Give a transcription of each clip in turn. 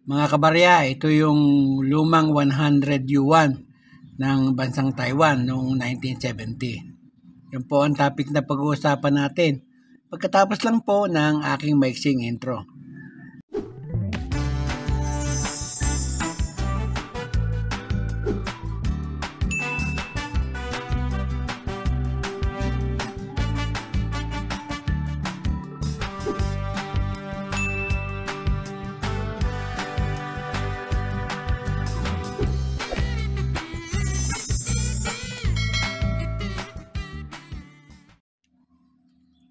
Mga kabarya, ito yung lumang 100 yuan ng bansang Taiwan noong 1970. Yan po ang topic na pag-uusapan natin. Pagkatapos lang po ng aking maiksing intro.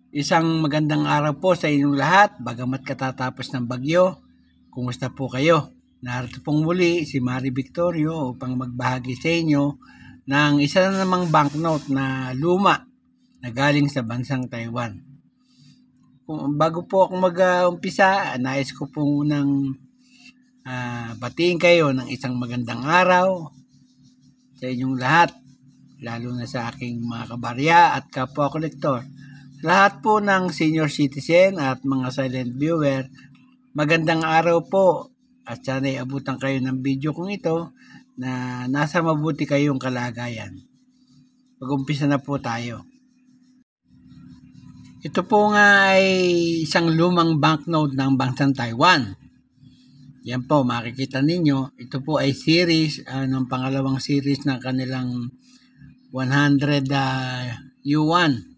Isang magandang araw po sa inyong lahat, bagamat katatapos ng bagyo. Kumusta po kayo? Narito pong muli si Mari Victorio upang magbahagi sa inyo ng isa na namang banknote na luma na galing sa bansang Taiwan. Bago po ako mag-umpisa, nais ko po munang batiin kayo ng isang magandang araw sa inyong lahat, lalo na sa aking mga kabarya at kapwa kolektor. Lahat po ng senior citizen at mga silent viewer, magandang araw po at sana'y abutan kayo ng video kong ito na nasa mabuti kayong kalagayan. Mag-umpisa na po tayo. Ito po nga ay isang lumang banknote ng bansang Taiwan. Yan po, makikita ninyo. Ito po ay series, ng pangalawang series ng kanilang 100 yuan.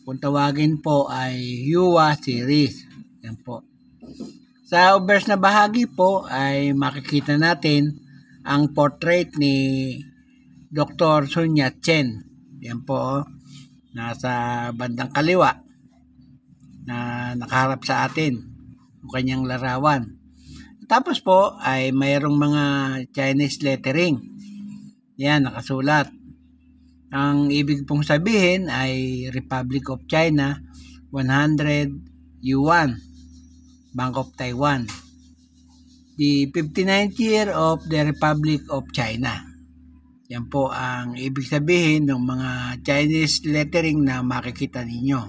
Kung tawagin po ay Yuwa series. Yan po. Sa obverse na bahagi po ay makikita natin ang portrait ni Dr. Sun Yat-sen. Yan po. Nasa bandang kaliwa na nakaharap sa atin. Ang kanyang larawan. Tapos po ay mayroong mga Chinese lettering. Yan, nakasulat. Ang ibig pong sabihin ay Republic of China, 100 yuan, Bank of Taiwan. The 59th year of the Republic of China. Yan po ang ibig sabihin ng mga Chinese lettering na makikita ninyo.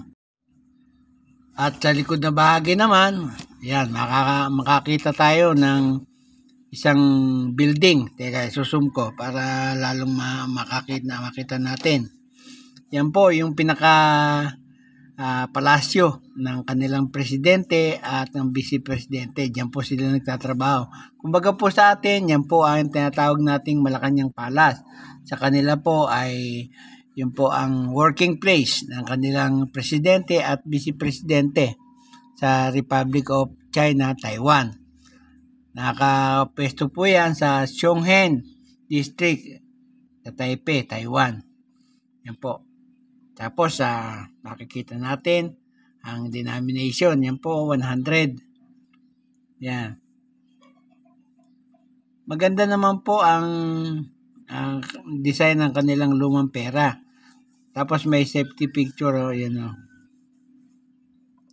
At sa likod na bahagi naman, yan, makakita tayo ng isang building. Teka, susum ko para lalong makita natin. Yan po yung palasyo ng kanilang presidente at ng vice presidente. Diyan po sila nagtatrabaho. Kumbaga po sa atin, yan po ang tinatawag nating Malacanang Palace. Sa kanila po ay yun po ang working place ng kanilang presidente at vice presidente sa Republic of China, Taiwan. Nakapwesto po yan sa Chongqing District sa Taipei, Taiwan. Yan po. Tapos makikita natin ang denomination. Yan po, 100. Yan. Maganda naman po ang design ng kanilang lumang pera. Tapos may safety picture. Yan o.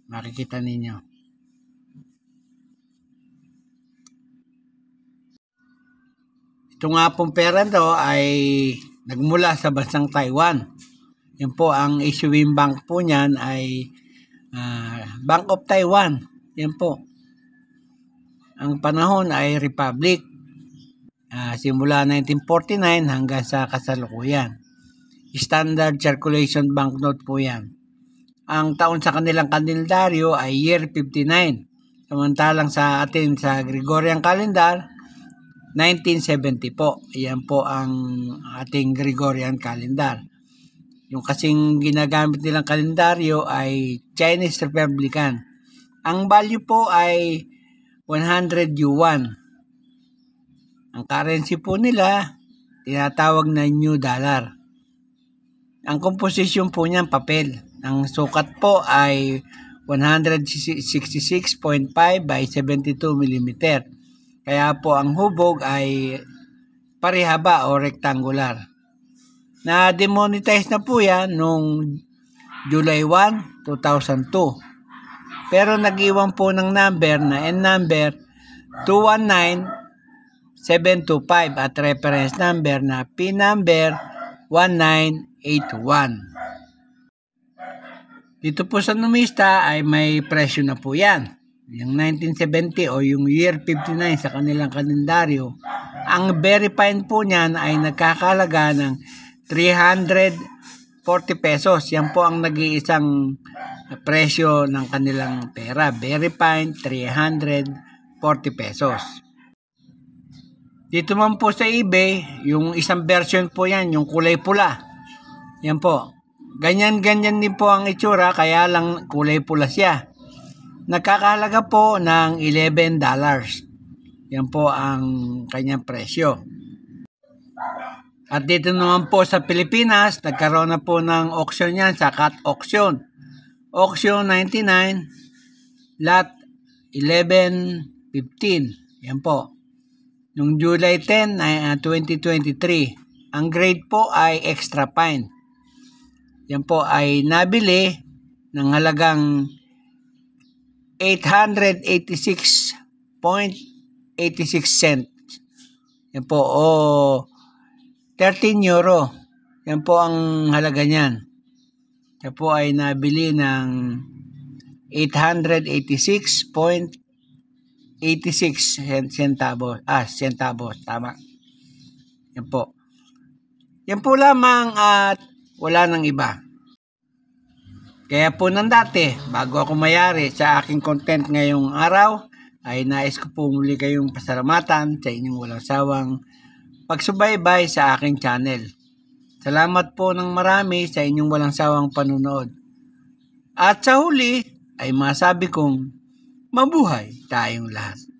Makikita ninyo. Ito nga pong pera to ay nagmula sa bansang Taiwan. Yan po ang issuing bank po niyan ay Bank of Taiwan. Yan po. Ang panahon ay Republic. Simula 1949 hanggang sa kasalukuyan. Standard circulation banknote po yan. Ang taon sa kanilang kalendaryo ay year 59. Samantalang sa atin sa Gregorian calendar, 1970 po. Yan po ang ating Gregorian calendar. Yung kasing ginagamit nilang kalendaryo ay Chinese Republican. Ang value po ay 100 yuan. Ang currency po nila, tinatawag na new dollar. Ang composition po niyan, papel. Ang sukat po ay 166.5 by 72 mm. Kaya po ang hubog ay parehaba o rectangular. Na-demonetize na po yan noong July 1, 2002. Pero nag-iwan po ng number na N-number 219725 at reference number na P-number 1981. Dito po sa numista ay may presyo na po yan. yung 1970 o yung year 59 sa kanilang kalendaryo, ang very fine po niyan ay nagkakalaga ng 340 pesos. Yan po ang nag-iisang presyo ng kanilang pera. Very fine, 340 pesos. Dito man po sa eBay, yung isang version po yan, yung kulay pula. Yan po. Ganyan-ganyan din po ang itsura, kaya lang kulay pula siya. Nagkakahalaga po ng $11. Yan po ang kanyang presyo. At dito naman po sa Pilipinas, nagkaroon na po ng auction yan sa cat auction. Auction 99, lot 11.15. Yan po. Noong July 10, 2023. Ang grade po ay extra fine. Yan po ay nabili ng halagang 886.86 cents. Yan po, o 13 euro. Yan po ang halaga niyan. Yan po ay nabili ng 886.86 centavos. Centavos, tama. Yan po. Yan po lamang at wala nang iba. Kaya po nang dati, bago ako mayari sa aking content ngayong araw, ay nais ko po muli kayong pasalamatan sa inyong walang sawang pagsubaybay sa aking channel. Salamat po ng marami sa inyong walang sawang panunood. At sa huli ay masabi kong mabuhay tayong lahat.